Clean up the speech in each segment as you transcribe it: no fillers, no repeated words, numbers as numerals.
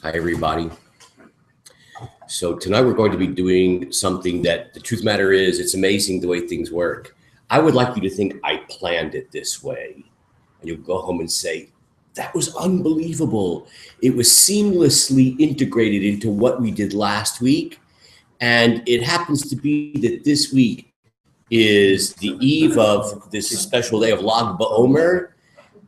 Hi, everybody. So tonight we're going to be doing something that the truth of the matter is, it's amazing the way things work. I would like you to think I planned it this way. And you'll go home and say, that was unbelievable. It was seamlessly integrated into what we did last week. And it happens to be that this week is the eve of this special day of BaOmer.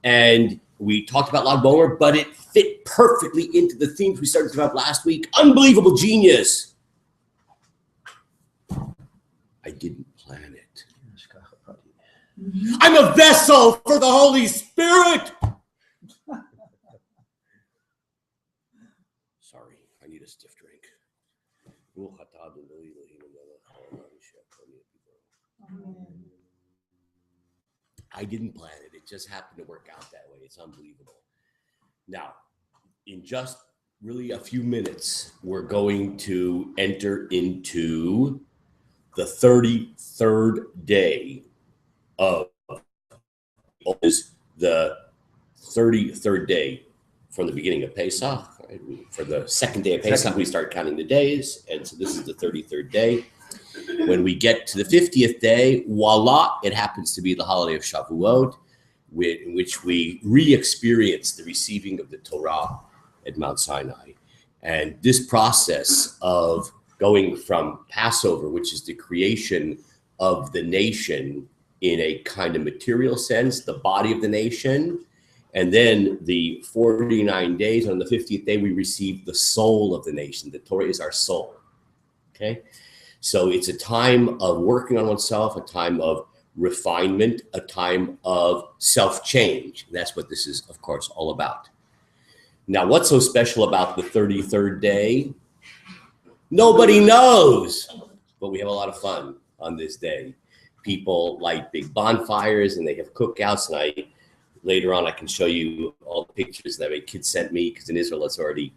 And we talked about BaOmer, but it fit perfectly into the themes we started about last week. Unbelievable genius. I didn't plan it. I'm a vessel for the Holy Spirit. Sorry, I need a stiff drink. I didn't plan it. It just happened to work out that way. It's unbelievable. Now, in just really a few minutes, we're going to enter into the 33rd day of is the 33rd day from the beginning of Pesach. Right? For the second day of Pesach, we start counting the days. And so this is the 33rd day. When we get to the 50th day, voila, it happens to be the holiday of Shavuot, in which we re-experience the receiving of the Torah at Mount Sinai. And this process of going from Passover, which is the creation of the nation in a kind of material sense, the body of the nation, and then the 49 days, on the 50th day, we receive the soul of the nation. The Torah is our soul, okay? So it's a time of working on oneself, a time of refinement, a time of self-change. That's what this is, of course, all about. Now, what's so special about the 33rd day? Nobody knows, but we have a lot of fun on this day. People light big bonfires and they have cookouts, and later on I can show you all the pictures that my kids sent me, because in Israel it's already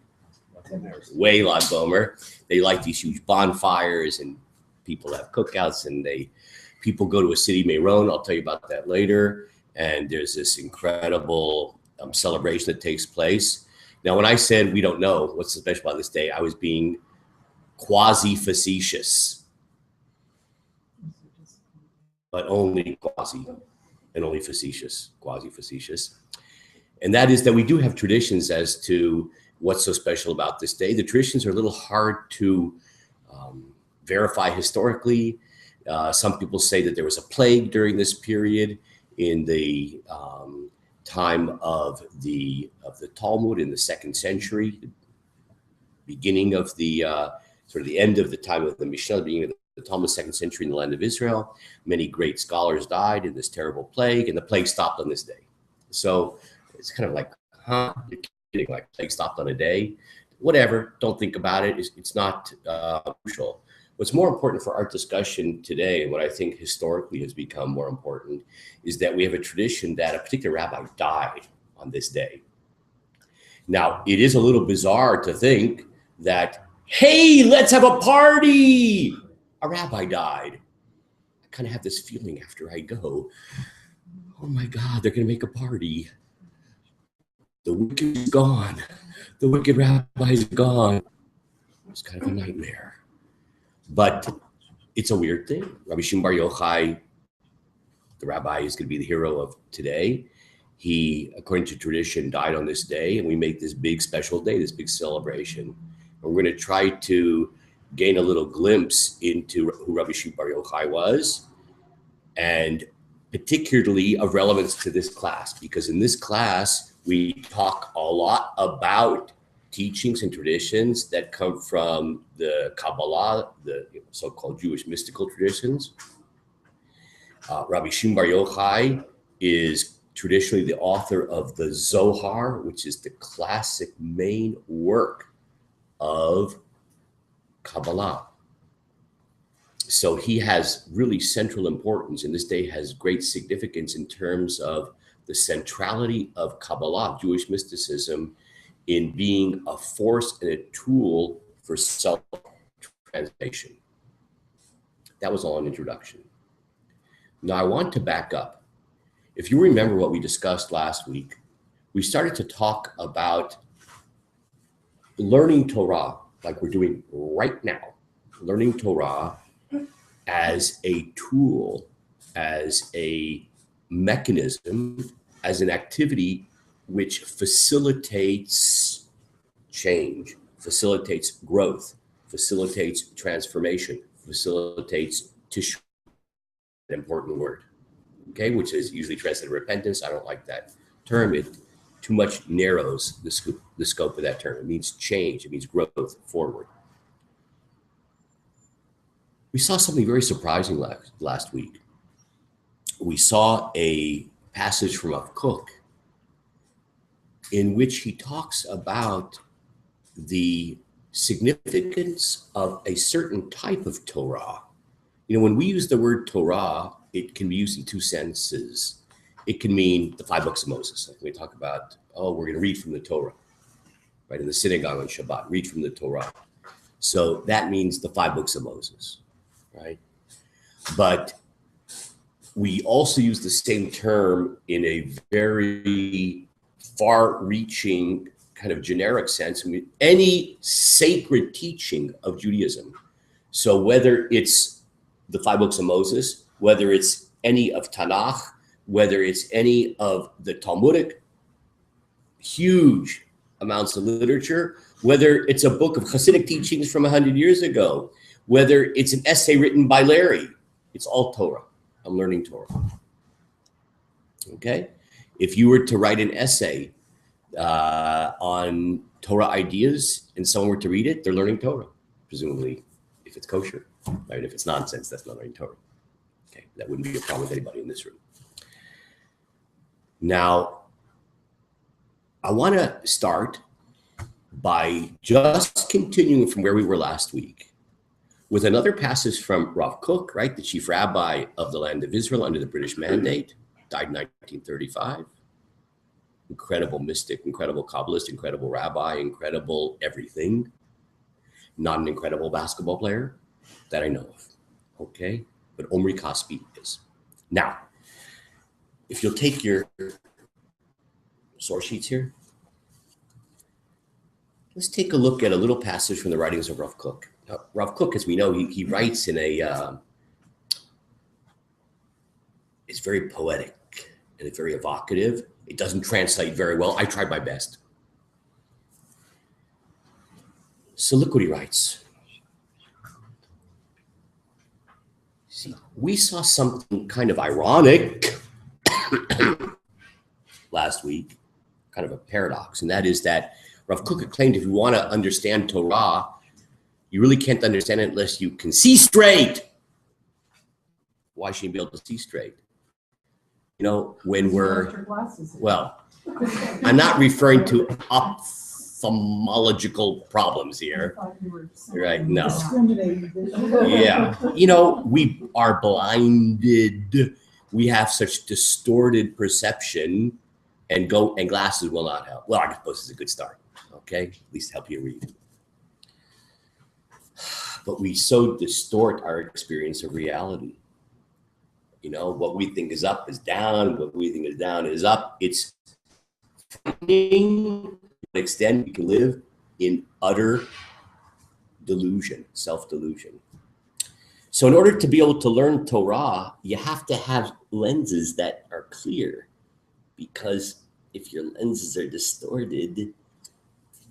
way BaOmer. They light these huge bonfires and people have cookouts, and people go to a city Meron. I'll tell you about that later. And there's this incredible celebration that takes place. Now, when I said we don't know what's so special about this day, I was being quasi-facetious, but only quasi and only facetious, quasi-facetious. And that is that we do have traditions as to what's so special about this day. The traditions are a little hard to verify historically. Some people say that there was a plague during this period in the time of the Talmud in the 2nd century, beginning of the sort of the end of the time of the Mishnah, the beginning of the Talmud, 2nd century in the land of Israel. Many great scholars died in this terrible plague, and the plague stopped on this day. So it's kind of like, huh? You're kidding, like plague stopped on a day? Whatever, don't think about it. It's not crucial. What's more important for our discussion today, and what I think historically has become more important, is that we have a tradition that a particular rabbi died on this day. Now, it is a little bizarre to think that, hey, let's have a party. A rabbi died. I kind of have this feeling after I go, oh my God, they're going to make a party. The wicked is gone. The wicked rabbi is gone. It's kind of a nightmare. But it's a weird thing. Rabbi Shimon Yochai, the rabbi, is going to be the hero of today. He, according to tradition, died on this day, and we make this big special day, this big celebration. And we're going to try to gain a little glimpse into who Rabbi Shimon Yochai was, and particularly of relevance to this class, because in this class, we talk a lot about teachings and traditions that come from the Kabbalah, the so-called Jewish mystical traditions. Rabbi Shimon Yochai is traditionally the author of the Zohar, which is the classic main work of Kabbalah. So he has really central importance, and this day has great significance in terms of the centrality of Kabbalah, Jewish mysticism, in being a force and a tool for self-transformation. That was all an introduction. Now I want to back up. If you remember what we discussed last week, we started to talk about learning Torah, like we're doing right now, learning Torah as a tool, as a mechanism, as an activity which facilitates change, facilitates growth, facilitates transformation, facilitates tissue, an important word, okay, which is usually translated repentance. I don't like that term. It too much narrows the scope of that term. It means change. It means growth forward. We saw something very surprising last week. We saw a passage from Kook in which he talks about the significance of a certain type of Torah. You know, when we use the word Torah, it can be used in two senses. It can mean the 5 books of Moses. Like we talk about, oh, we're going to read from the Torah, right? In the synagogue on Shabbat, read from the Torah. So that means the 5 books of Moses, right? But we also use the same term in a very far-reaching kind of generic sense. I mean, any sacred teaching of Judaism. So whether it's the 5 books of Moses, whether it's any of Tanakh, whether it's any of the Talmudic, huge amounts of literature, whether it's a book of Hasidic teachings from 100 years ago, whether it's an essay written by Larry, it's all Torah. I'm learning Torah. Okay? If you were to write an essay on Torah ideas and someone were to read it, they're learning Torah, presumably, if it's kosher. Right? If it's nonsense, that's not learning Torah. Okay? That wouldn't be a problem with anybody in this room. Now, I want to start by just continuing from where we were last week with another passage from Rav Kook, right, the chief rabbi of the land of Israel under the British Mandate, died in 1935. Incredible mystic, incredible Kabbalist, incredible rabbi, incredible everything. Not an incredible basketball player that I know of, okay? But Omri Kaspi is. Now, if you'll take your source sheets here, let's take a look at a little passage from the writings of Rav Kook. Now, Rav Kook, as we know, he writes in a, it's very poetic and it's very evocative. It doesn't translate very well. I tried my best. So look what he writes. See, we saw something kind of ironic last week, kind of a paradox, and that is that Rav Kook claimed if you want to understand Torah, you really can't understand it unless you can see straight. Why should you be able to see straight? You know, when we're, well, I'm not referring to ophthalmological problems here, right? No. Yeah. You know, we are blinded. We have such distorted perception, and glasses will not help. Well, I suppose it's a good start. Okay, at least help you read. But we so distort our experience of reality. You know, what we think is up is down. What we think is down is up. It's frightening to the extent we can live in utter delusion, self-delusion. So in order to be able to learn Torah, you have to have lenses that are clear, because if your lenses are distorted,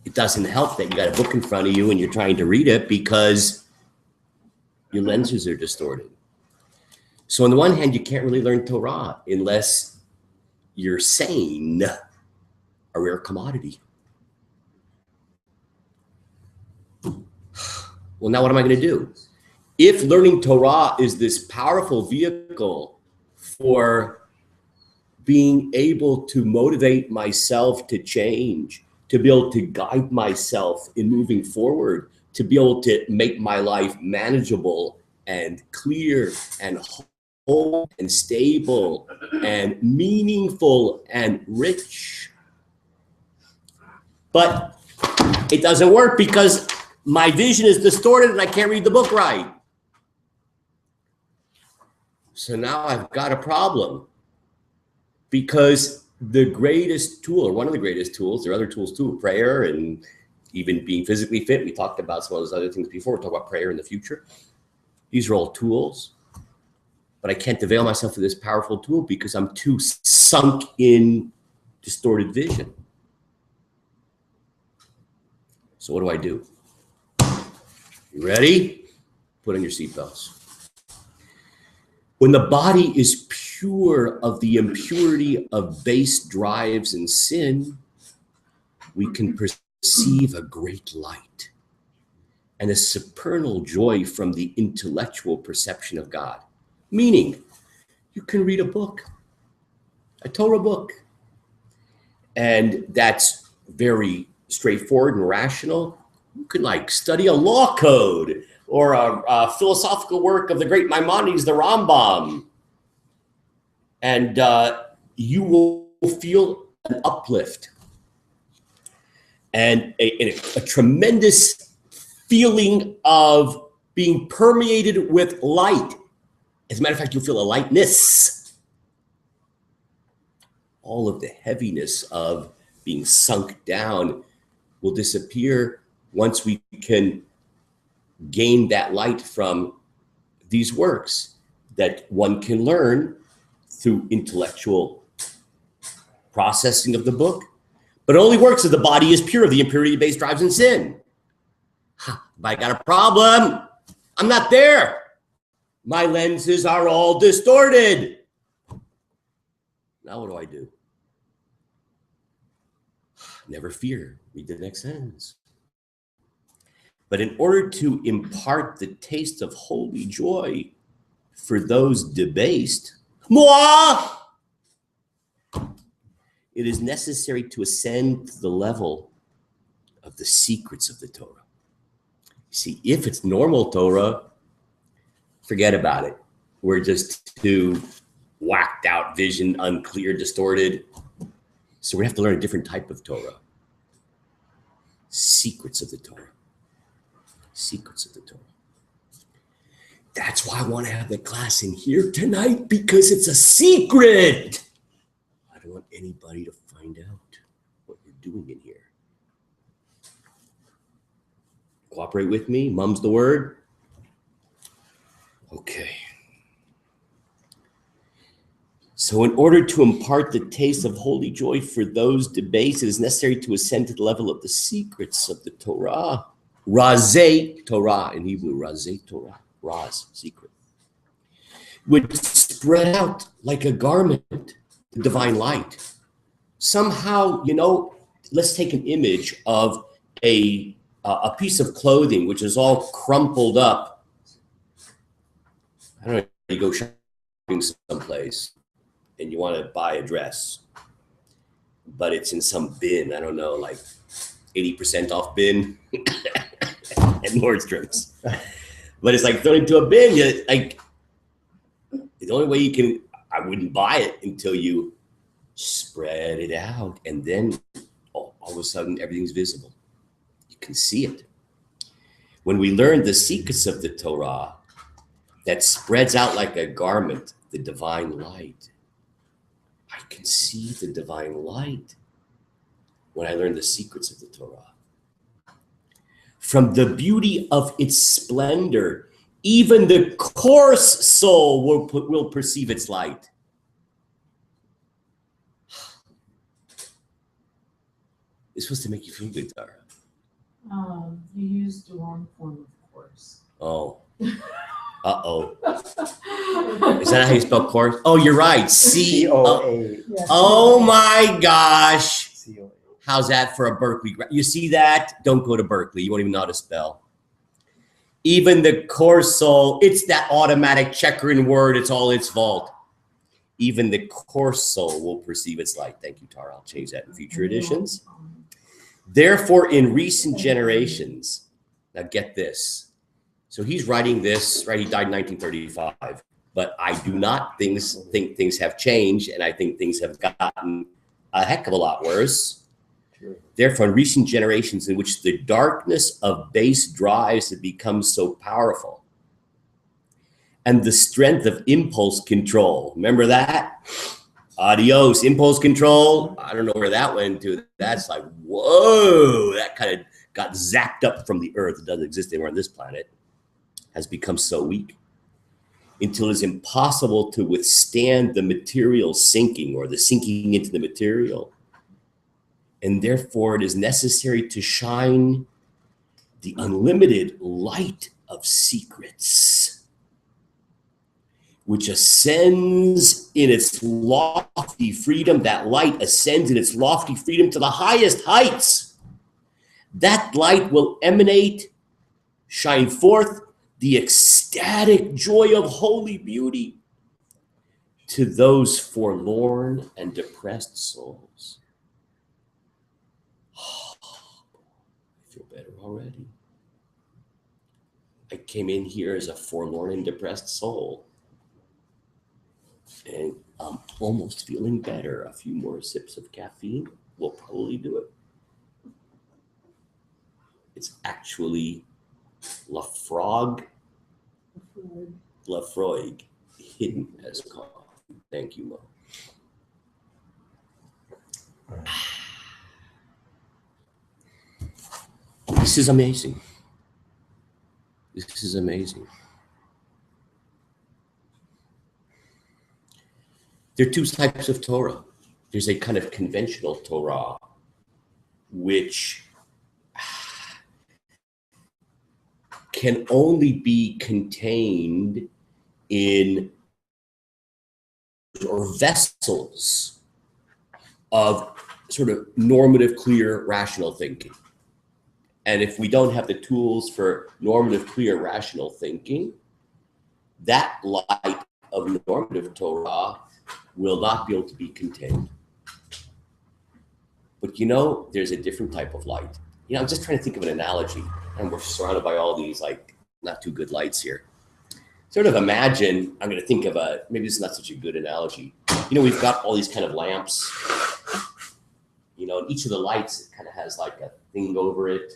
it doesn't help that you got a book in front of you and you're trying to read it because your lenses are distorted. So on the one hand, you can't really learn Torah unless you're sane, a rare commodity. Well, now what am I going to do? If learning Torah is this powerful vehicle for being able to motivate myself to change, to be able to guide myself in moving forward, to be able to make my life manageable and clear and whole and stable and meaningful and rich. But it doesn't work because my vision is distorted and I can't read the book right. So now I've got a problem, because the greatest tool, or one of the greatest tools, there are other tools too, prayer and even being physically fit. We talked about some of those other things before. We'll talk about prayer in the future. These are all tools, but I can't avail myself of this powerful tool because I'm too sunk in distorted vision. So what do? You ready? Put on your seatbelts. When the body is pure of the impurity of base drives and sin, we can perceive a great light and a supernal joy from the intellectual perception of God. Meaning, you can read a book, a Torah book, and that's very straightforward and rational. You can like study a law code or a philosophical work of the great Maimonides, the Rambam, and you will feel an uplift and a tremendous feeling of being permeated with light. As a matter of fact, you'll feel a lightness. All of the heaviness of being sunk down will disappear once we can gain that light from these works that one can learn through intellectual processing of the book. But it only works if the body is pure of the impurity of base drives and sin. But I got a problem. I'm not there. My lenses are all distorted. Now what do? Never fear. Read the next sentence. But in order to impart the taste of holy joy for those debased, moi, it is necessary to ascend to the level of the secrets of the Torah. See, if it's normal Torah, forget about it. We're just too whacked out vision, unclear, distorted. So we have to learn a different type of Torah. Secrets of the Torah. Secrets of the Torah. That's why I want to have the class in here tonight, because it's a secret. I don't want anybody to find out what we're doing in here. Cooperate with me. Mum's the word. Okay. So in order to impart the taste of holy joy for those debased, it is necessary to ascend to the level of the secrets of the Torah. Razeh Torah in Hebrew, Razeh Torah, Raz, secret, would spread out like a garment, the divine light. Somehow, let's take an image of a piece of clothing which is all crumpled up. I don't know, you go shopping someplace and you want to buy a dress, but it's in some bin, I don't know, like 80% off bin at Nordstrom's. But it's like thrown into a bin. The only way I wouldn't buy it until you spread it out. And then all of a sudden, everything's visible. You can see it. When we learn the secrets of the Torah that spreads out like a garment, the divine light, I can see the divine light when I learn the secrets of the Torah. From the beauty of its splendor, even the coarse soul will perceive its light. It's supposed to make you feel good, Tara. You used the wrong form of course. Oh. Uh-oh. Is that how you spell course? Oh, you're right. C-O-A. Oh my gosh. C-O-A. How's that for a Berkeley? You see that? Don't go to Berkeley. You won't even know how to spell. Even the coarse soul, it's that automatic checkering word. It's all its fault. Even the coarse soul will perceive its light. Thank you, Tara. I'll change that in future editions. Therefore, in recent generations, now get this. So he's writing this, right? He died in 1935. But I do not think things have changed, and I think things have gotten a heck of a lot worse. Therefore, in recent generations in which the darkness of base drives have become so powerful, and the strength of impulse control, remember that? Adios, impulse control. I don't know where that went to. That's like, whoa, that kind of got zapped up from the earth, it doesn't exist anymore on this planet, has become so weak until it's impossible to withstand the material sinking or the sinking into the material. And therefore, it is necessary to shine the unlimited light of secrets, which ascends in its lofty freedom. That light ascends in its lofty freedom to the highest heights. That light will emanate, shine forth the ecstatic joy of holy beauty to those forlorn and depressed souls. Oh, I feel better already. I came in here as a forlorn and depressed soul, and I'm almost feeling better. A few more sips of caffeine will probably do it. It's actually Lafroig hidden as coffee. Thank you, Mo. This is amazing. This is amazing. There are two types of Torah. There's a kind of conventional Torah, which can only be contained in or vessels of sort of normative, clear, rational thinking. And if we don't have the tools for normative, clear, rational thinking, that light of normative Torah will not be able to be contained. But you know, there's a different type of light. You know, I'm just trying to think of an analogy, and we're surrounded by all these like not too good lights here. Sort of imagine, I'm going to think of maybe this is not such a good analogy. You know, we've got all these kind of lamps, you know, and each of the lights kind of has like a thing over it,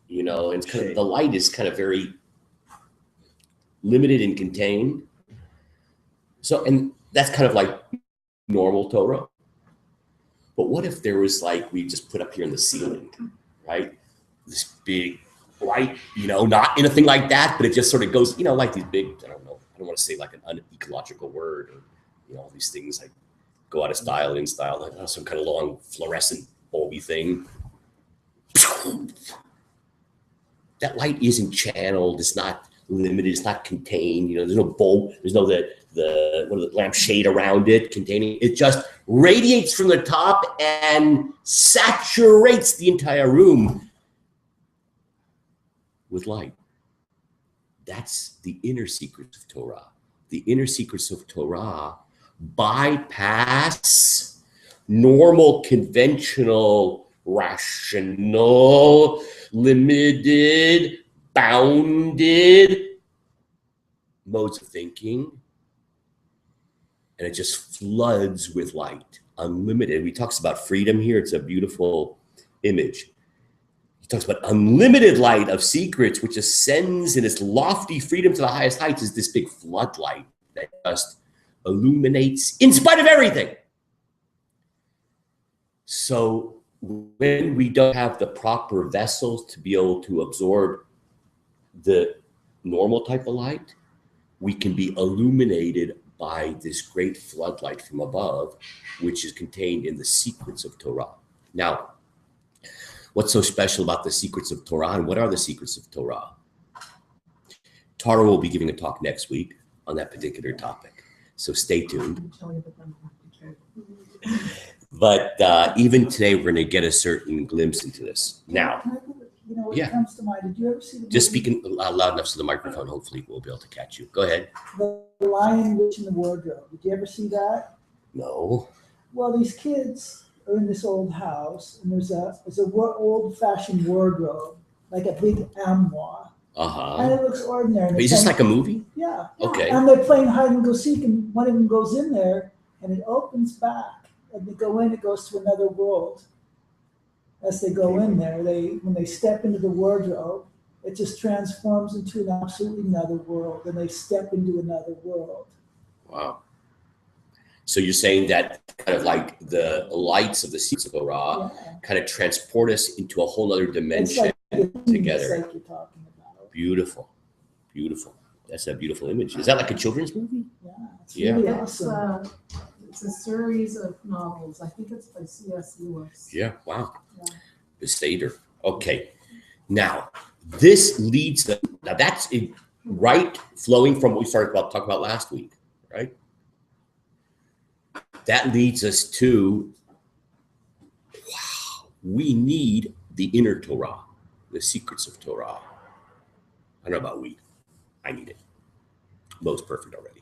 you know, and it's kind of, the light is kind of very limited and contained. So, and that's kind of like normal Torah. But what if there was like, we just put up here in the ceiling, right? This big light, you know, not anything like that, but it just sort of goes, you know, like these big, I don't know, I don't want to say like an unecological word, or, you know, all these things like go out of style, in style, like some kind of long fluorescent bulby thing. That light isn't channeled, it's not limited, it's not contained, you know, there's no bulb, there's no the lampshade around it containing, it just radiates from the top and saturates the entire room with light. That's the inner secrets of Torah. The inner secrets of Torah bypass normal, conventional, rational, limited, bounded modes of thinking, and it just floods with light, unlimited. He talks about freedom here. It's a beautiful image. He talks about unlimited light of secrets, which ascends in its lofty freedom to the highest heights, is this big floodlight that just illuminates in spite of everything. So when we don't have the proper vessels to be able to absorb the normal type of light, we can be illuminated by this great floodlight from above, which is contained in the secrets of Torah. Now, what's so special about the secrets of Torah, and what are the secrets of Torah? Tara will be giving a talk next week on that particular topic, so stay tuned. But even today, we're going to get a certain glimpse into this. Now, you know, what comes to mind, did you ever see the just speaking loud enough so the microphone, hopefully we'll be able to catch you. Go ahead. The Lion, Witch, and the Wardrobe? Did you ever see that? No. Well, these kids are in this old house, and there's a old-fashioned wardrobe, like a big armoire. And it looks ordinary. But is this like a movie? Yeah. Okay. And they're playing hide and go seek, and one of them goes in there, and it opens back, and they go in, it goes to another world. As they go in there, when they step into the wardrobe, it just transforms into an absolutely another world, and they step into another world. Wow. So you're saying that kind of like the lights of the secrets of Torah kind of transport us into a whole other dimension together. Like you're talking about. Beautiful, beautiful. That's a beautiful image. Is that like a children's movie? Yeah, it's Yeah. really It's, awesome. it's a series of novels. I think it's by C.S. Lewis. Yeah, wow. Yeah. The Seder. Okay. Now, this leads to, now that's right flowing from what we started talking about last week, right? That leads us to, wow, we need the inner Torah, the secrets of Torah. I don't know about we. I need it. Most perfect already.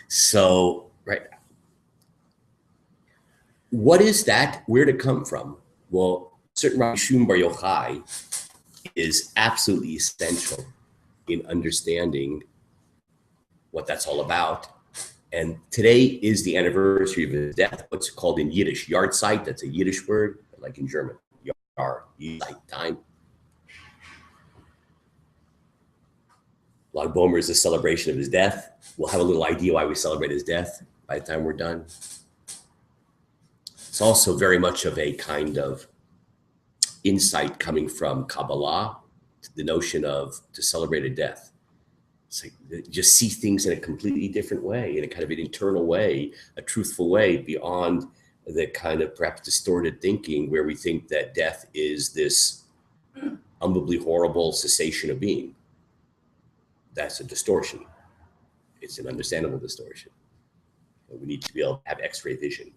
So, right. What is that? Where did it come from? Well, certain Rabbi Shimon bar Yochai is absolutely essential in understanding what that's all about. And today is the anniversary of his death. What's called in Yiddish, Yahrzeit. That's a Yiddish word, like in German, Jahr, time. BaOmer is a celebration of his death. We'll have a little idea why we celebrate his death by the time we're done. It's also very much of a kind of insight coming from Kabbalah, the notion of to celebrate a death. It's like just see things in a completely different way, in a kind of an internal way, a truthful way, beyond the kind of perhaps distorted thinking where we think that death is this unbelievably horrible cessation of being. That's a distortion. It's an understandable distortion. We need to be able to have X-ray vision.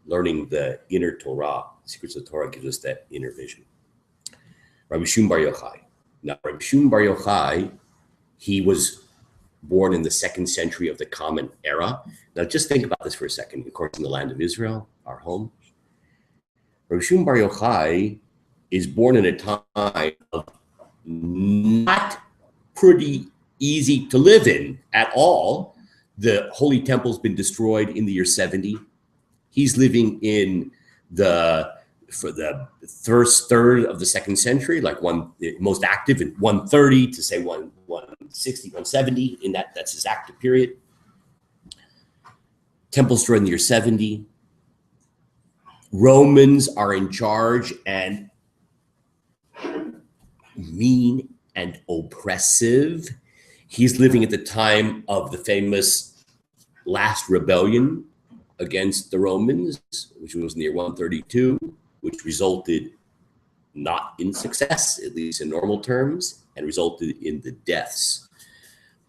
Learning the inner Torah, secrets of Torah, gives us that inner vision. Rabbi Shimon bar Yochai. Now, Rabbi Shimon bar Yochai, he was born in the 2nd century of the Common Era. Now, just think about this for a second. Of course, in the land of Israel, our home. Rabbi Shimon bar Yochai is born in a time of not pretty easy to live in at all. The Holy Temple's been destroyed in the year 70. He's living in for the first third of the 2nd century, like most active in 130 to say 160, 170, in that's his active period. Temple's destroyed in the year 70. Romans are in charge and mean and oppressive. He's living at the time of the famous last rebellion against the Romans, which was near 132, which resulted not in success, at least in normal terms, and resulted in the deaths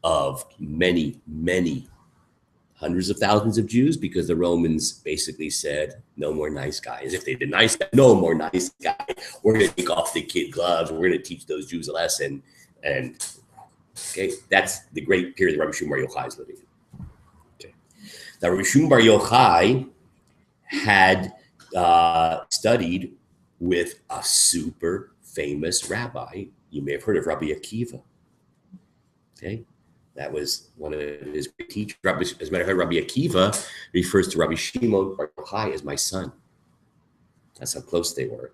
of many, many hundreds of thousands of Jews, because the Romans basically said, no more nice guys. If they did nice guy, no more nice guy. We're going to take off the kid gloves. We're going to teach those Jews a lesson. And okay, that's the great period that Rabbi Shimon bar Yochai is living in. Okay. Now, Rabbi Shimon bar Yochai had studied with a super famous rabbi. You may have heard of Rabbi Akiva. Okay, that was one of his great teachers. As a matter of fact, Rabbi Akiva refers to Rabbi Shimon bar Yochai as my son. That's how close they were.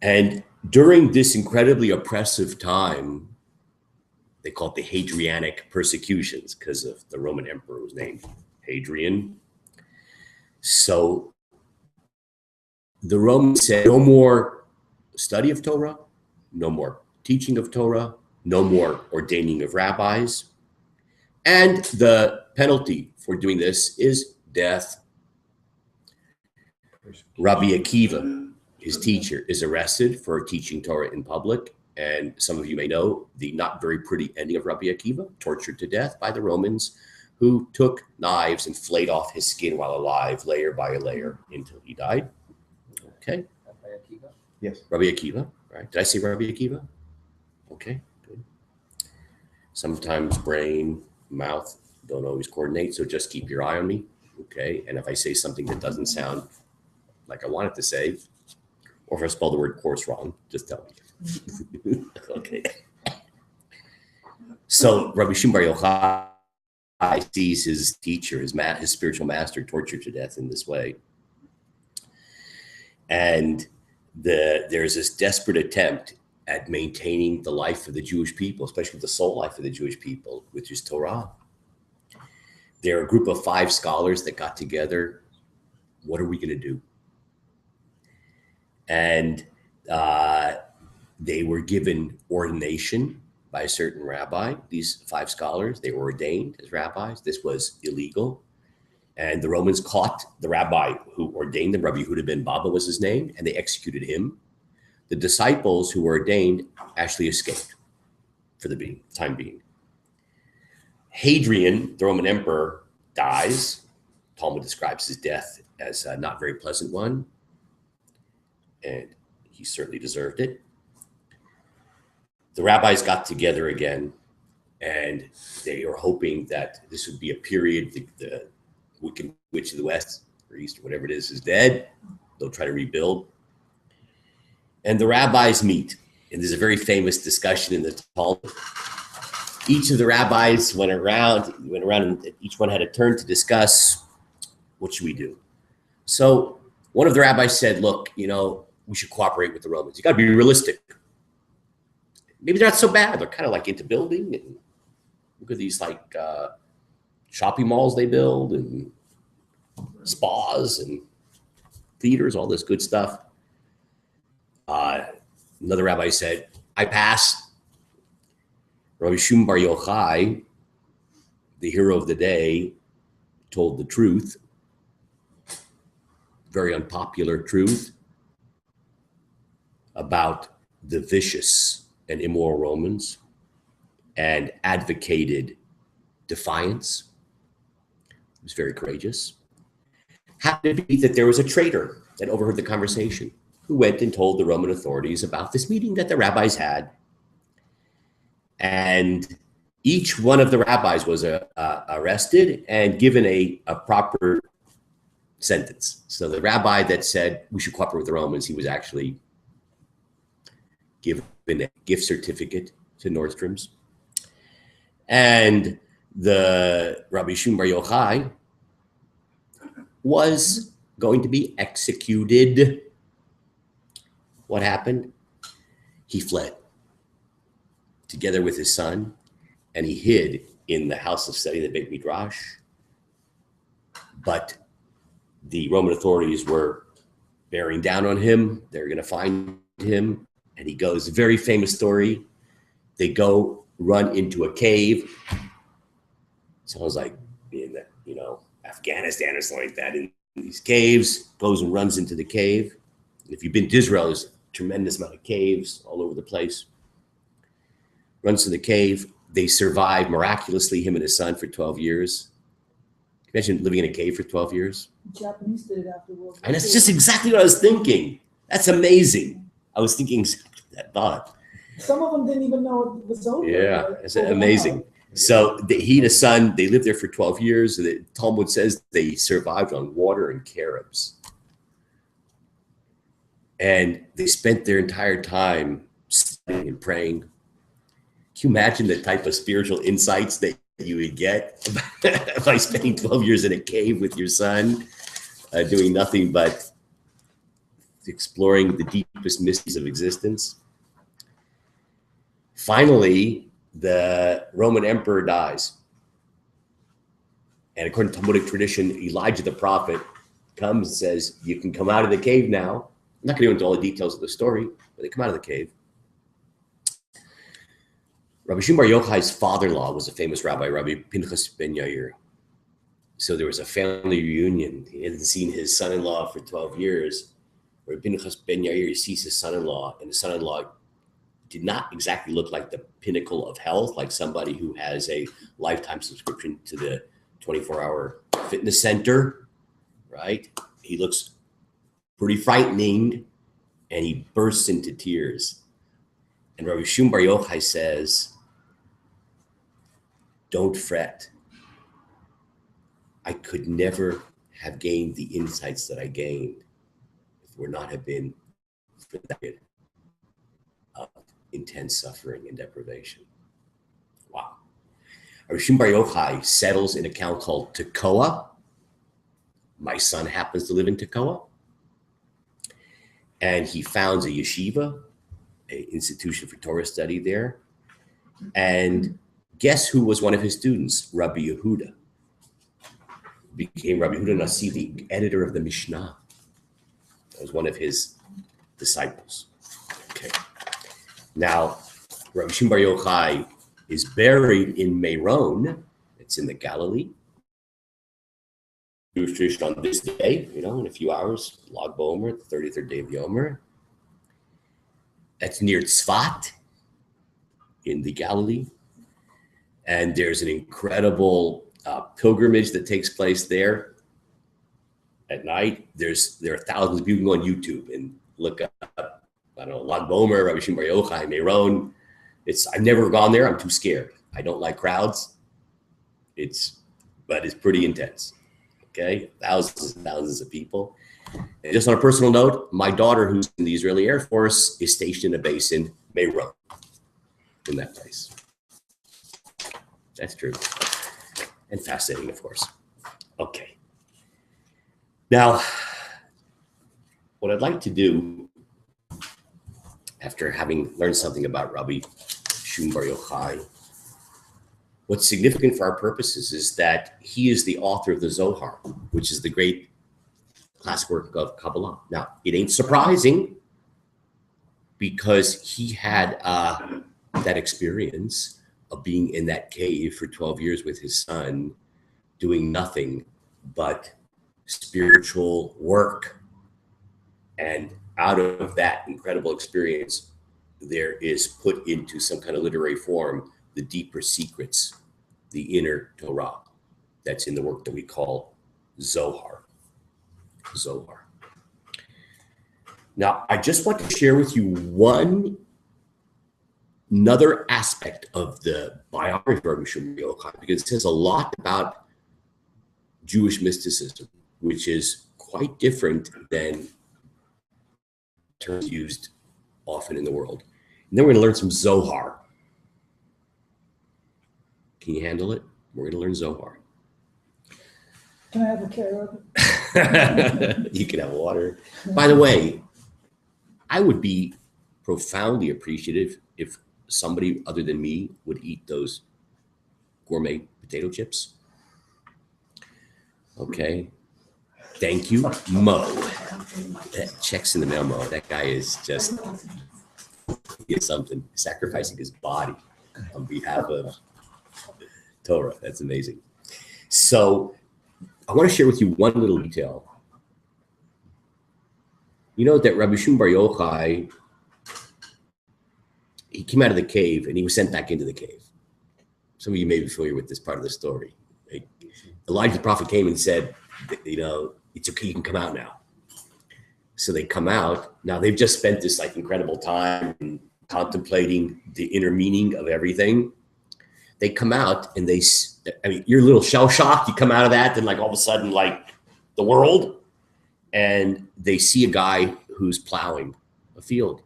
And during this incredibly oppressive time, they call it the Hadrianic persecutions because of the Roman emperor was named Hadrian. So the Romans said no more study of Torah, no more teaching of Torah, no more ordaining of rabbis. And the penalty for doing this is death. Rabbi Akiva, his teacher, is arrested for teaching Torah in public. And some of you may know the not very pretty ending of Rabbi Akiva, tortured to death by the Romans, who took knives and flayed off his skin while alive, layer by layer, until he died. Okay. Rabbi Akiva? Yes. Rabbi Akiva, right? Did I say Rabbi Akiva? Okay, good. Sometimes brain, mouth don't always coordinate, so just keep your eye on me, okay? And if I say something that doesn't sound like I want it to say, or if I spell the word course wrong, just tell me. Okay. So Rabbi Shimon bar Yochai sees his teacher, his spiritual master, tortured to death in this way. And there's this desperate attempt at maintaining the life of the Jewish people, especially the soul life of the Jewish people, which is Torah. They're a group of 5 scholars that got together. What are we going to do? And they were given ordination by a certain rabbi. These 5 scholars, they were ordained as rabbis. This was illegal. And the Romans caught the rabbi who ordained them. Rabbi Yehuda ben Baba was his name, and they executed him. The disciples who were ordained actually escaped for the time being. Hadrian, the Roman emperor, dies. Talmud describes his death as a not very pleasant one, and he certainly deserved it. The rabbis got together again, and they are hoping that this would be a period, the Wicked Witch of the West or East or whatever it is dead. They'll try to rebuild. And the rabbis meet, and there's a very famous discussion in the Talmud. Each of the rabbis went around and each one had a turn to discuss, what should we do? So one of the rabbis said, look, we should cooperate with the Romans. You got to be realistic. Maybe they're not so bad. They're kind of like into building, and look at these shopping malls they build and spas and theaters, all this good stuff. Another rabbi said, I pass. Rabbi Shimon bar Yochai, the hero of the day, told the truth, very unpopular truth, about the vicious and immoral Romans, and advocated defiance. He was very courageous. Happened to be that there was a traitor that overheard the conversation, who went and told the Roman authorities about this meeting that the rabbis had. And each one of the rabbis was arrested and given a proper sentence. So the rabbi that said we should cooperate with the Romans, he was actually given a gift certificate to Nordstrom's. And the Rabbi Shimon bar Yochai was going to be executed. What happened? He fled together with his son, and he hid in the house of study, the Beit Midrash. But the Roman authorities were bearing down on him. They're going to find him, and he goes. Very famous story. They go run into a cave. Sounds like in Afghanistan or something like that. In these caves, goes and runs into the cave. If you've been to Israel, there's a tremendous amount of caves all over the place. Runs to the cave. They survive miraculously, him and his son, for 12 years. Imagine living in a cave for 12 years. The Japanese did it after World War And that's II. just exactly what I was thinking. That's amazing. I was thinking exactly that thought. Some of them didn't even know it was over. Yeah, it's amazing. So he and his son, they lived there for 12 years. The Talmud says they survived on water and carobs. And they spent their entire time studying and praying. Can you imagine the type of spiritual insights that you would get by spending 12 years in a cave with your son, doing nothing but exploring the deepest mysteries of existence? Finally, the Roman emperor dies. And according to Talmudic tradition, Elijah the prophet comes and says, you can come out of the cave now. I'm not going to go into all the details of the story, but they come out of the cave. Rabbi Shimon bar Yochai's father-in-law was a famous rabbi, Rabbi Pinchas ben Yair. So there was a family reunion. He hadn't seen his son-in-law for 12 years. Rabbi Pinchas ben Yair sees his son-in-law, and the son-in-law did not exactly look like the pinnacle of health, like somebody who has a lifetime subscription to the 24-hour fitness center, right? He looks pretty frightening, and he bursts into tears. And Rabbi Shimon bar Yochai says, don't fret. I could never have gained the insights that I gained if it would not have been for that period of intense suffering and deprivation. Wow. Rabbi Shimon bar Yochai settles in a town called Tekoa. My son happens to live in Tekoa. And he founds a yeshiva, an institution for Torah study there. And guess who was one of his students? Rabbi Yehuda. became Rabbi Yehuda Nasi, the editor of the Mishnah. That was one of his disciples. Okay. Now, Rabbi Shimon Bar Yochai is buried in Meron. It's in the Galilee. Jewish tradition on this day, in a few hours, BaOmer, the 33rd day of the Omer. That's near Tzfat in the Galilee. And there's an incredible pilgrimage that takes place there at night. There are thousands of people who go on YouTube and look up, BaOmer, Rabbi Shimon Bar Yochai, Meron. I've never gone there. I'm too scared. I don't like crowds. But it's pretty intense. Okay, thousands and thousands of people. And just on a personal note, my daughter, who's in the Israeli Air Force, is stationed in a base in Meron, in that place. That's true. And fascinating, of course. Okay. Now, what I'd like to do, after having learned something about Rabbi Shimon Bar Yochai, what's significant for our purposes is that he is the author of the Zohar, which is the great classic work of Kabbalah. Now, it ain't surprising because he had that experience of being in that cave for 12 years with his son, doing nothing but spiritual work. And out of that incredible experience, there is put into some kind of literary form the deeper secrets, the inner Torah that's in the work that we call Zohar. Zohar. Now, I just want to share with you another aspect of the biography of Rabbi Shimon Bar Yochai, because it says a lot about Jewish mysticism, which is quite different than terms used often in the world. And then we're going to learn some Zohar. Can you handle it? We're going to learn Zohar. Can I have a carrot? You can have water. By the way, I would be profoundly appreciative if somebody other than me would eat those gourmet potato chips. Okay. Thank you, Mo. That check's in the mail, Mo. That guy is just, he is something, sacrificing his body on behalf of Torah. That's amazing. So I want to share with you one little detail. You know that Rabbi Shimon Bar Yochai, he came out of the cave and he was sent back into the cave. Some of you may be familiar with this part of the story. Elijah the prophet came and said, it's okay, you can come out now. So they come out. Now they've just spent this incredible time contemplating the inner meaning of everything. They come out and you're a little shell shocked. You come out of that, then all of a sudden, the world, and they see a guy who's plowing a field.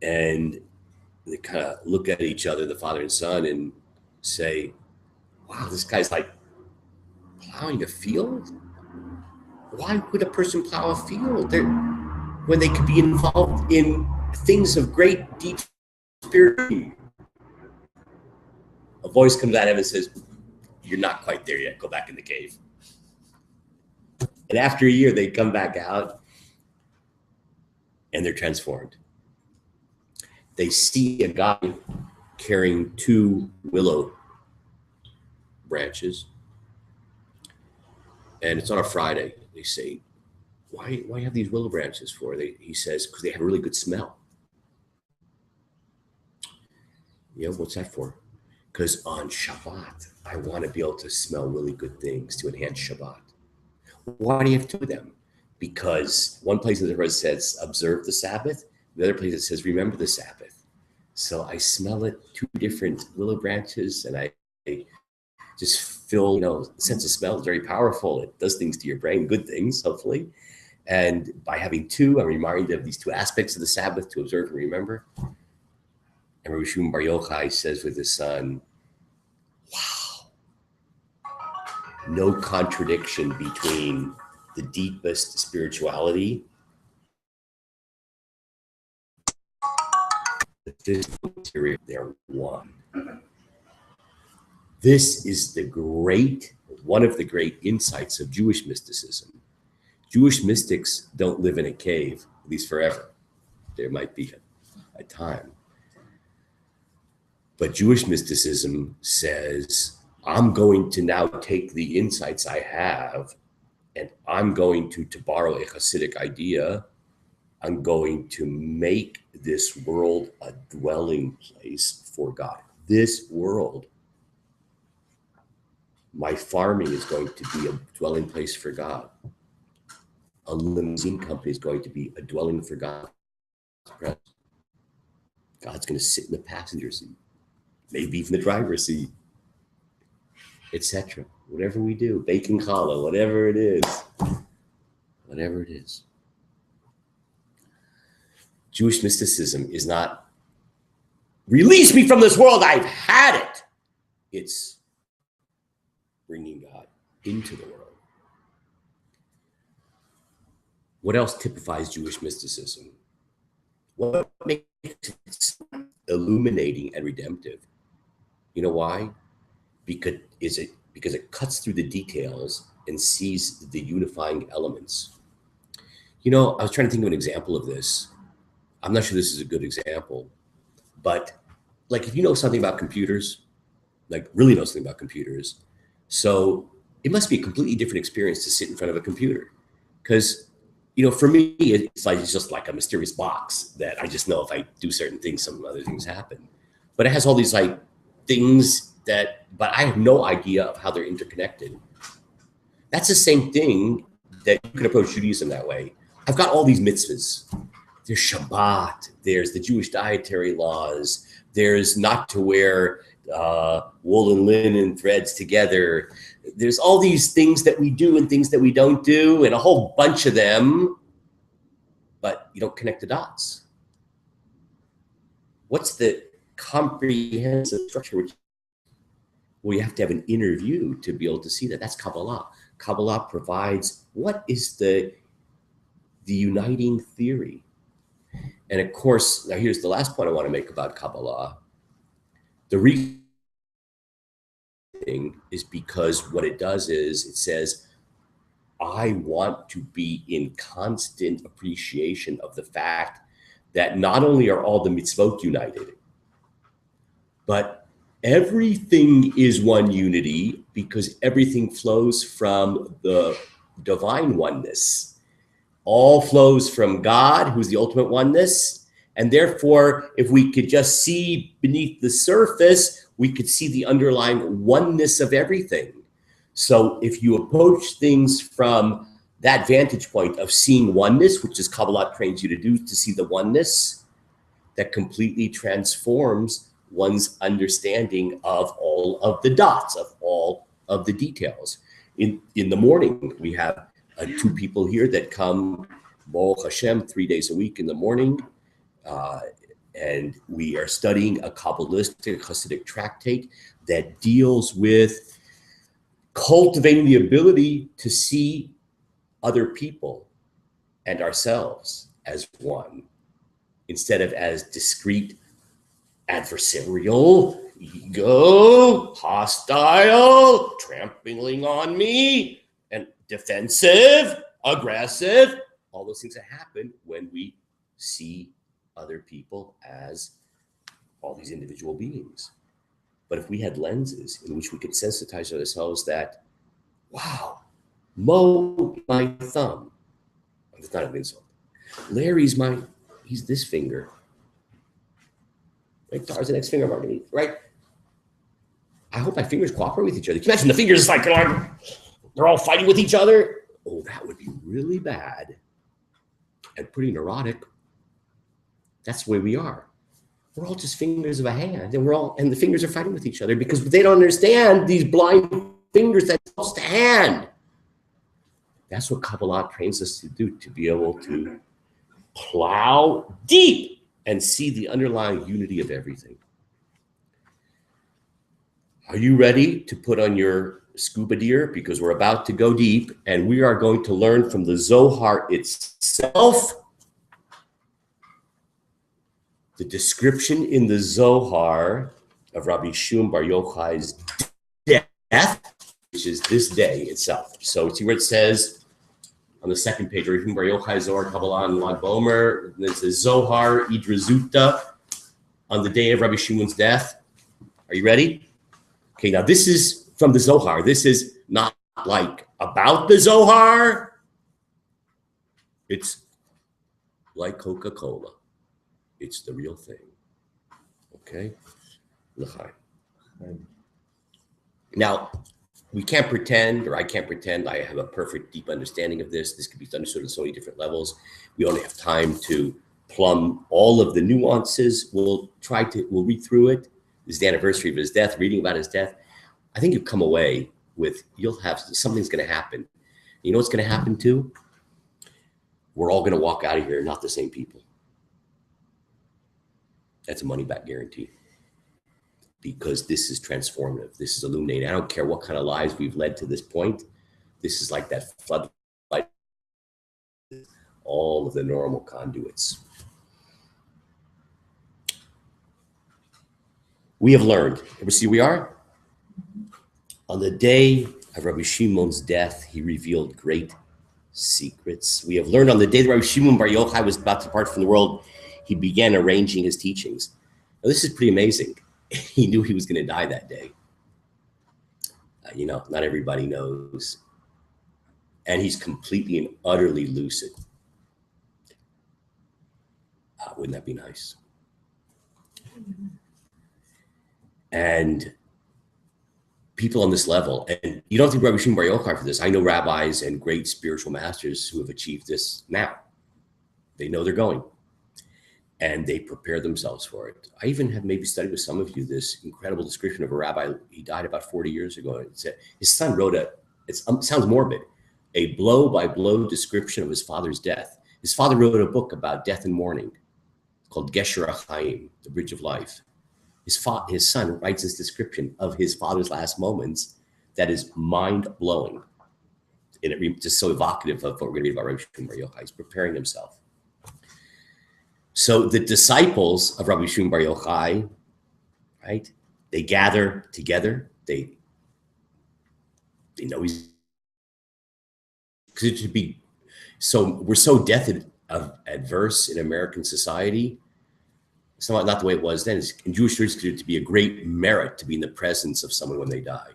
And they kind of look at each other, the father and son, and say, wow, this guy's plowing a field? Why would a person plow a field when they could be involved in things of great deep spirit? A voice comes out of him and says, you're not quite there yet. Go back in the cave. And after a year, they come back out and they're transformed. They see a guy carrying 2 willow branches. And it's on a Friday. They say, why have these willow branches for? He says, because they have a really good smell. Yeah, what's that for? Because on Shabbat, I want to be able to smell really good things to enhance Shabbat. Why do you have 2 of them? Because one place in the verse says, observe the Sabbath. The other place it says, remember the Sabbath. So I smell it, 2 different willow branches, and I just feel, the sense of smell is very powerful. It does things to your brain, good things, hopefully. And by having 2, I'm reminded of these 2 aspects of the Sabbath to observe and remember. And Rabbi Shimon Bar Yochai says with his son, wow, no contradiction between the deepest spirituality, the physical material, they're one. This is one of the great insights of Jewish mysticism. Jewish mystics don't live in a cave, at least forever. There might be a time. But Jewish mysticism says, I'm going to now take the insights I have, and I'm going to borrow a Hasidic idea, I'm going to make this world a dwelling place for God. This world, my farming is going to be a dwelling place for God. A limousine company is going to be a dwelling for God. God's going to sit in the passenger seat, maybe even the driver's seat, etc. Whatever we do, baking challah, whatever it is. Jewish mysticism is not, release me from this world, I've had it. It's bringing God into the world. What else typifies Jewish mysticism? What makes it illuminating and redemptive? You know why? Because it cuts through the details and sees the unifying elements. You know, I was trying to think of an example of this. I'm not sure this is a good example, but like if you know something about computers, like really know something about computers, so it must be a completely different experience to sit in front of a computer. Because, you know, for me, it's just like a mysterious box that I just know if I do certain things, some other things happen. But it has all these like things but I have no idea of how they're interconnected. That's the same thing that you can approach Judaism that way. I've got all these mitzvahs. There's Shabbat, there's the Jewish dietary laws, there's not to wear wool and linen threads together. There's all these things that we do and things that we don't do, and a whole bunch of them, but you don't connect the dots. What's the comprehensive structure? Well, you have to have an inner view to be able to see that. That's Kabbalah. Kabbalah provides what is the uniting theory. And of course, now here's the last point I want to make about Kabbalah. The reason is because what it does is it says, I want to be in constant appreciation of the fact that not only are all the mitzvot united, but everything is one unity because everything flows from the divine oneness. All flows from God, who's the ultimate oneness. And therefore, if we could just see beneath the surface, we could see the underlying oneness of everything. So if you approach things from that vantage point of seeing oneness, which is Kabbalah trains you to do, to see the oneness, that completely transforms one's understanding of all of the dots, of all of the details. In the morning, we have 2 people here that come, Baruch Hashem, 3 days a week in the morning. And we are studying a Kabbalistic Hasidic tractate that deals with cultivating the ability to see other people and ourselves as one, instead of as discrete, adversarial, ego, hostile, trampling on me, and defensive, aggressive, all those things that happen when we see other people as all these individual beings. But if we had lenses in which we could sensitize ourselves that, wow, Mo, my thumb. It's not an insult. Larry's he's this finger. Right? Tara's the next finger mark, right? I hope my fingers cooperate with each other. Can you imagine the fingers like they're all fighting with each other? Oh, that would be really bad and pretty neurotic. That's the way we are. We're all just fingers of a hand, and the fingers are fighting with each other because they don't understand these blind fingers that's just a hand. That's what Kabbalah trains us to do, to be able to plow deep and see the underlying unity of everything. Are you ready to put on your scuba gear? Because we're about to go deep, and we are going to learn from the Zohar itself. The description in the Zohar of Rabbi Shimon bar Yochai's which is this day itself. So see where it says on the second page, Yochai, Zohar, Kabbalah, and BaOmer. It says Zohar, Idrazuta, on the day of Rabbi Shimon's death. Are you ready? Okay, now this is from the Zohar. This is not like about the Zohar. It's like Coca-Cola. It's the real thing. Okay? Yochai. Now, we can't pretend, or I can't pretend, I have a perfect, deep understanding of this. This could be understood on so many different levels. We only have time to plumb all of the nuances. We'll read through it. This is the anniversary of his death, reading about his death. I think you'll come away with, something's going to happen. You know what's going to happen too? We're all going to walk out of here not the same people. That's a money-back guarantee. Because this is transformative. This is illuminating. I don't care what kind of lives we've led to this point. This is like that floodlight. All of the normal conduits. We have learned. Ever see who we are? On the day of Rabbi Shimon's death, he revealed great secrets. We have learned on the day that Rabbi Shimon Bar Yochai was about to depart from the world, he began arranging his teachings. Now, this is pretty amazing. He knew he was going to die that day. Not everybody knows. And he's completely and utterly lucid. Wouldn't that be nice? And people on this level, and you don't have to be Rabbi Shimon Bar Yochai for this. I know rabbis and great spiritual masters who have achieved this now. They know they're going. And they prepare themselves for it. I even have maybe studied with some of you this incredible description of a rabbi. He died about 40 years ago. And it said, his son wrote it sounds morbid, a blow-by-blow description of his father's death. His father wrote a book about death and mourning called Gesher HaChaim, The Bridge of Life. His son writes this description of his father's last moments that is mind-blowing. And it just so evocative of what we're going to read about Rabbi Shimon Bar Yochai. He's preparing himself. So the disciples of Rabbi Shimon Bar Yochai, right? They gather together. They know he's because it should be so. We're so death adverse in American society. It's not the way it was then. In Jewish tradition, it's considered to be a great merit to be in the presence of someone when they die.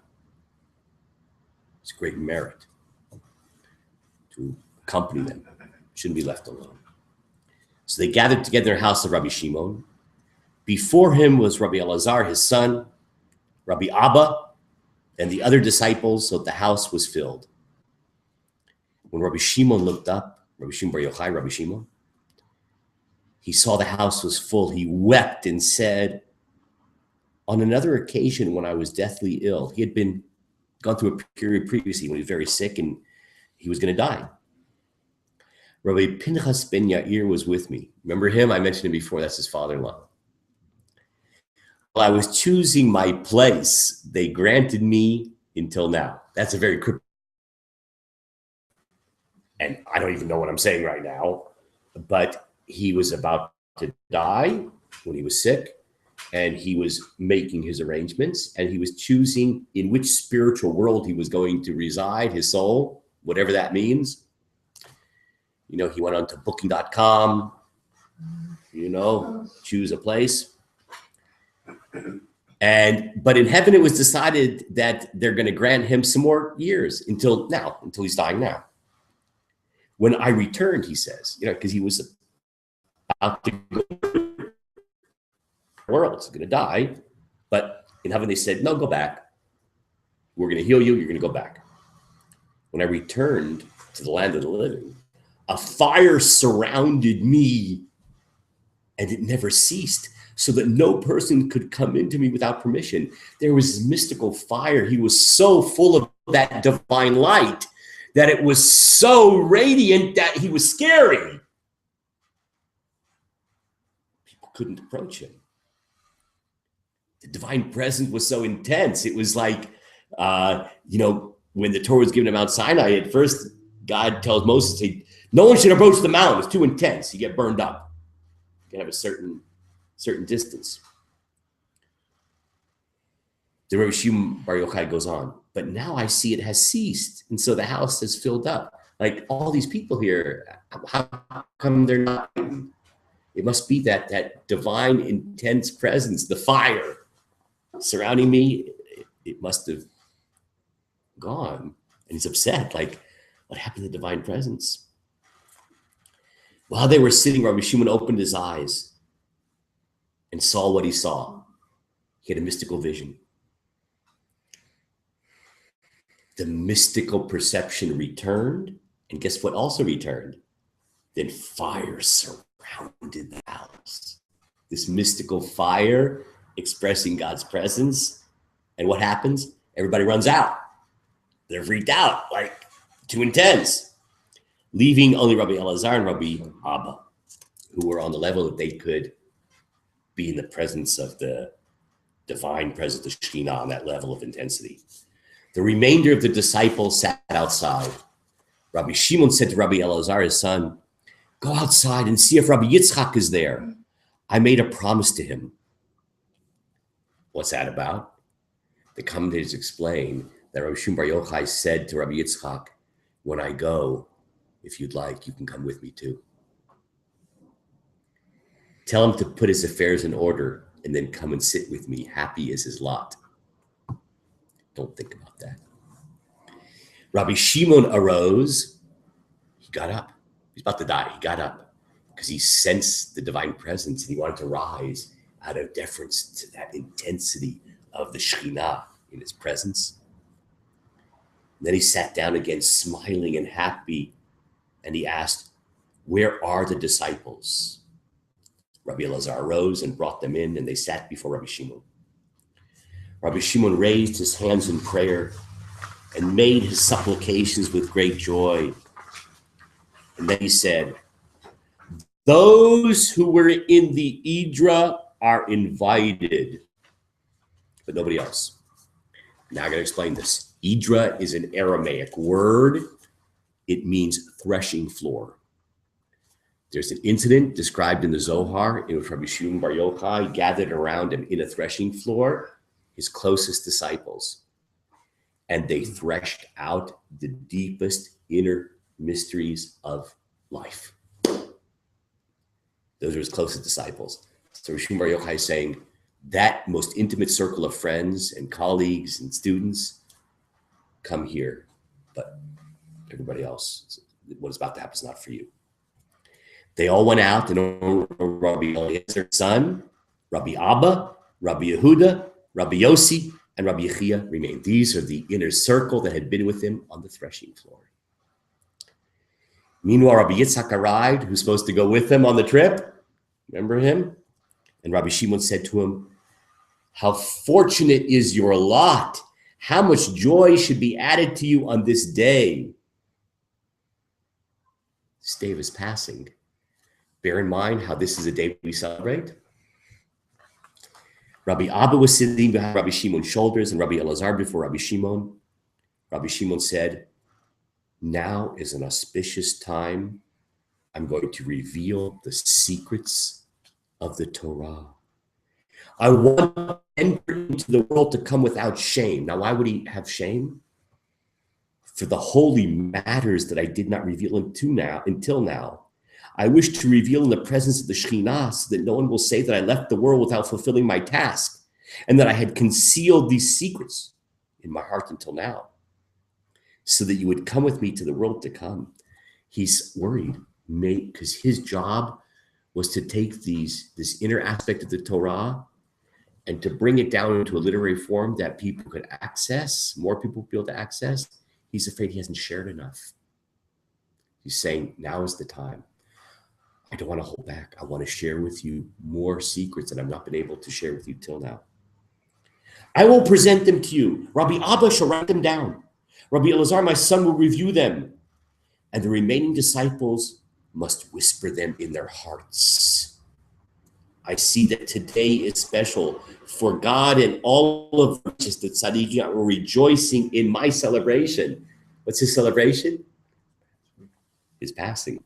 It's a great merit to accompany them. Shouldn't be left alone. So they gathered together in the house of Rabbi Shimon. Before him was Rabbi Elazar, his son, Rabbi Abba, and the other disciples, so the house was filled. When Rabbi Shimon looked up, Rabbi Shimon Bar Yochai, Rabbi Shimon, he saw the house was full. He wept and said, on another occasion when I was deathly ill, he had gone through a period previously when he was very sick and he was going to die. Rabbi Pinchas ben Yair was with me. Remember him? I mentioned him before. That's his father-in-law. While I was choosing my place, they granted me until now. That's a very cryptic. And I don't even know what I'm saying right now. But he was about to die when he was sick. And he was making his arrangements. And he was choosing in which spiritual world he was going to reside, his soul, whatever that means. He went on to booking.com, choose a place. But in heaven, it was decided that they're going to grant him some more years until he's dying now. When I returned, he says, because he was about to go to the world, he's going to die. But in heaven, they said, no, go back. We're going to heal you. You're going to go back. When I returned to the land of the living, a fire surrounded me, and it never ceased, so that no person could come into me without permission. There was this mystical fire. He was so full of that divine light that it was so radiant that he was scary. People couldn't approach him. The divine presence was so intense. It was like, when the Torah was given to Mount Sinai, at first God tells Moses, hey, no one should approach the mountain. It's too intense. You get burned up. You can have a certain distance. The Rabbi Shimon Bar Yochai goes on. but now I see it has ceased. And so the house is filled up. Like all these people here, how come they're not? It must be that divine, intense presence, the fire surrounding me. It must have gone. And he's upset. Like, what happened to the divine presence? While they were sitting, Rabbi Shimon opened his eyes and saw what he saw. He had a mystical vision. The mystical perception returned. And guess what also returned? Then fire surrounded the house. This mystical fire expressing God's presence. And what happens? Everybody runs out. They're freaked out, like too intense. Leaving only Rabbi Elazar and Rabbi Abba, who were on the level that they could be in the presence of the divine presence of Shekhinah on that level of intensity. The remainder of the disciples sat outside. Rabbi Shimon said to Rabbi Elazar, his son, go outside and see if Rabbi Yitzchak is there. I made a promise to him. What's that about? The commentators explain that Rabbi Shimon bar Yochai said to Rabbi Yitzchak, when I go, if you'd like, you can come with me too. Tell him to put his affairs in order and then come and sit with me. Happy is his lot. Don't think about that. Rabbi Shimon arose. He got up. He's about to die. He got up because he sensed the divine presence and he wanted to rise out of deference to that intensity of the Shekhinah in his presence. And then he sat down again, smiling and happy, and he asked, where are the disciples? Rabbi Elazar rose and brought them in, and they sat before Rabbi Shimon. Rabbi Shimon raised his hands in prayer and made his supplications with great joy. And then he said, those who were in the Idra are invited, but nobody else. Now I'm going to explain this. Idra is an Aramaic word. It means threshing floor. There's an incident described in the Zohar in which Rabbi Shimon bar Yochai gathered around him in a threshing floor, his closest disciples, and they threshed out the deepest inner mysteries of life. Those are his closest disciples. So Rabbi Shimon bar Yochai is saying that most intimate circle of friends and colleagues and students, come here, but everybody else, what is about to happen is not for you. They all went out, and Rabbi Eliezer's son, Rabbi Abba, Rabbi Yehuda, Rabbi Yossi, and Rabbi Yechia remained. These are the inner circle that had been with him on the threshing floor. Meanwhile, Rabbi Yitzchak arrived, who's supposed to go with him on the trip. Remember him? And Rabbi Shimon said to him, how fortunate is your lot. How much joy should be added to you on this day. This day of his passing. Bear in mind how this is a day we celebrate. Rabbi Abba was sitting behind Rabbi Shimon's shoulders and Rabbi Elazar before Rabbi Shimon. Rabbi Shimon said, now is an auspicious time. I'm going to reveal the secrets of the Torah. I want to enter into the world to come without shame. Now, why would he have shame? For the holy matters that I did not reveal until now. I wish to reveal in the presence of the Shekhinah so that no one will say that I left the world without fulfilling my task and that I had concealed these secrets in my heart until now so that you would come with me to the world to come. He's worried because his job was to take this inner aspect of the Torah and to bring it down into a literary form that people could access, more people would be able to access. He's afraid he hasn't shared enough. He's saying, now is the time. I don't want to hold back. I want to share with you more secrets that I've not been able to share with you till now. I will present them to you. Rabbi Abba shall write them down. Rabbi Elazar, my son, will review them. And the remaining disciples must whisper them in their hearts. I see that today is special for God and all of righteous, the tzaddikim are rejoicing in my celebration. What's his celebration? His passing.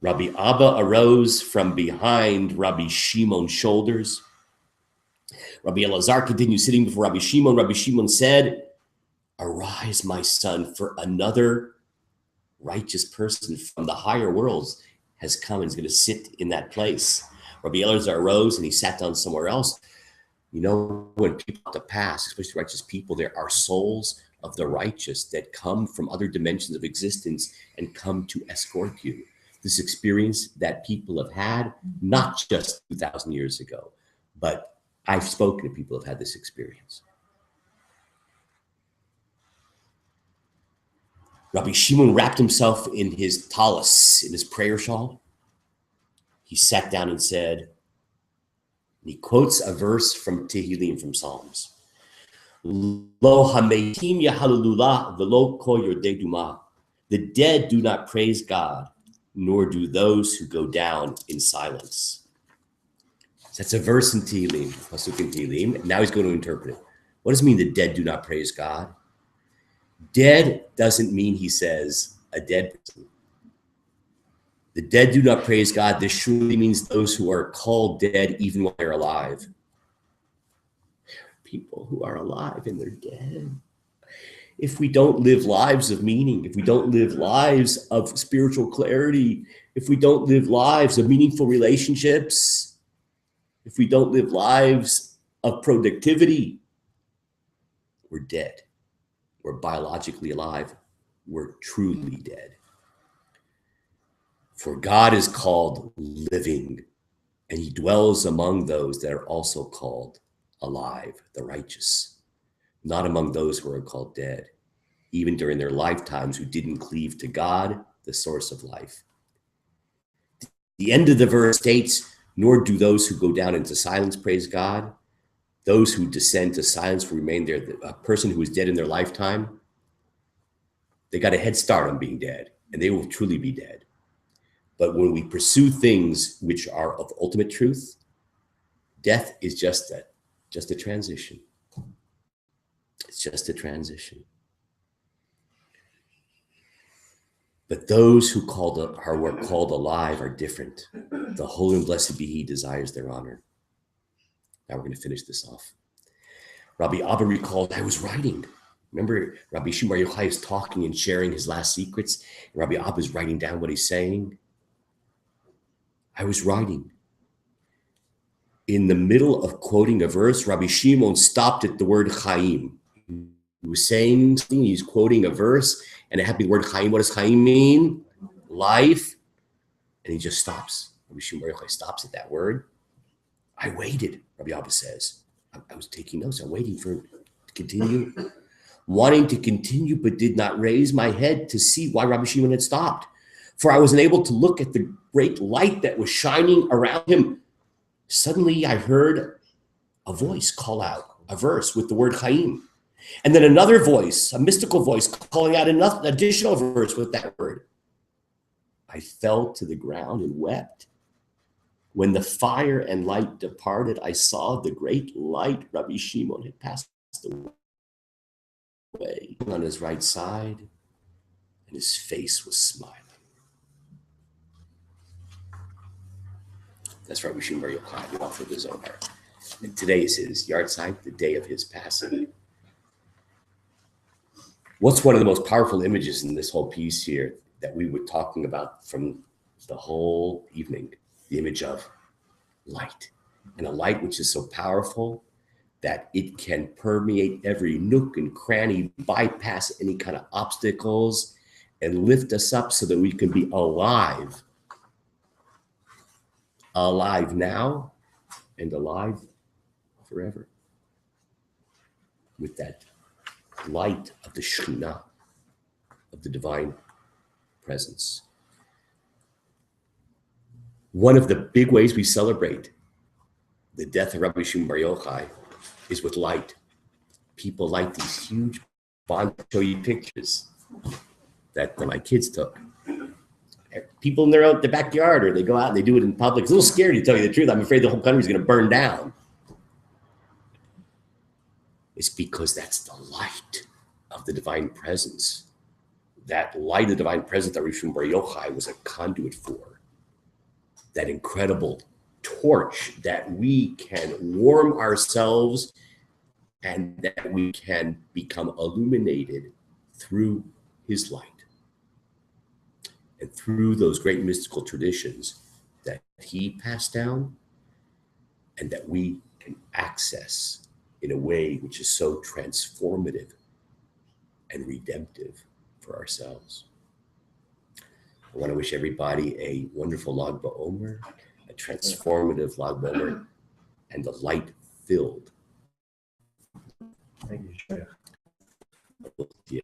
Rabbi Abba arose from behind Rabbi Shimon's shoulders, Rabbi Elazar continued sitting before Rabbi Shimon. Rabbi Shimon said, "Arise, my son, for another righteous person from the higher worlds has come and is going to sit in that place." Rabbi Elazar arose and he sat down somewhere else. You know, when people have to pass, especially righteous people, there are souls of the righteous that come from other dimensions of existence and come to escort you. This experience that people have had, not just 2,000 years ago, but I've spoken to people who have had this experience. Rabbi Shimon wrapped himself in his talus, in his prayer shawl. He sat down and said, and he quotes a verse from Tehillim, from Psalms. Lo hametim yahalulullah velo kol yordei duma. The dead do not praise God, nor do those who go down in silence. So that's a verse in Tehillim, pasuk in Tehillim. Now he's going to interpret it. What does it mean the dead do not praise God? Dead doesn't mean, he says, a dead person. The dead do not praise God. This surely means those who are called dead even while they're alive. People who are alive and they're dead. If we don't live lives of meaning, if we don't live lives of spiritual clarity, if we don't live lives of meaningful relationships, if we don't live lives of productivity, we're dead. We're biologically alive. We're truly dead. For God is called living, and he dwells among those that are also called alive, the righteous, not among those who are called dead, even during their lifetimes, who didn't cleave to God, the source of life. The end of the verse states, nor do those who go down into silence praise God. Those who descend to silence will remain there. A person who is dead in their lifetime, they got a head start on being dead, and they will truly be dead. But when we pursue things which are of ultimate truth, death is just a transition. It's just a transition. But those who were called alive are different. The holy and blessed be he desires their honor. Now we're going to finish this off. Rabbi Abba recalled, I was writing. Remember, Rabbi Shimon Yochai is talking and sharing his last secrets. And Rabbi Abba is writing down what he's saying. I was writing. In the middle of quoting a verse, Rabbi Shimon stopped at the word Chaim. He was saying something, he's quoting a verse, and it happened to be the word Chaim. What does Chaim mean? Life. And he just stops. Rabbi Shimon Yochai stops at that word. I waited, Rabbi Abba says. I was taking notes. I'm waiting for him to continue. Wanting to continue, but did not raise my head to see why Rabbi Shimon had stopped. For I was unable to look at the great light that was shining around him. Suddenly I heard a voice call out a verse with the word Chaim. And then another voice, a mystical voice, calling out another additional verse with that word. I fell to the ground and wept. When the fire and light departed, I saw the great light. Rabbi Shimon had passed away on his right side, and his face was smiling. That's Rabbi Shimon Bar Yochai, the author of the Zohar. And today is his yahrzeit, the day of his passing. What's one of the most powerful images in this whole piece here that we were talking about from the whole evening? The image of light. And a light which is so powerful that it can permeate every nook and cranny, bypass any kind of obstacles, and lift us up so that we can be alive. Alive now and alive forever. With that light of the Shekhinah, of the divine presence. One of the big ways we celebrate the death of Rabbi Shimon Bar Yochai is with light. People light these huge bonfires. Show you pictures that my kids took. People in their backyard, or they go out and they do it in public. It's a little scary, to tell you the truth. I'm afraid the whole country is going to burn down. It's because that's the light of the divine presence. That light of the divine presence that Rabbi Shimon Bar Yochai was a conduit for. That incredible torch that we can warm ourselves and that we can become illuminated through his light and through those great mystical traditions that he passed down and that we can access in a way which is so transformative and redemptive for ourselves. I want to wish everybody a wonderful Lag BaOmer, a transformative Lag BaOmer, and a light-filled. Thank you, Shreya. Yeah.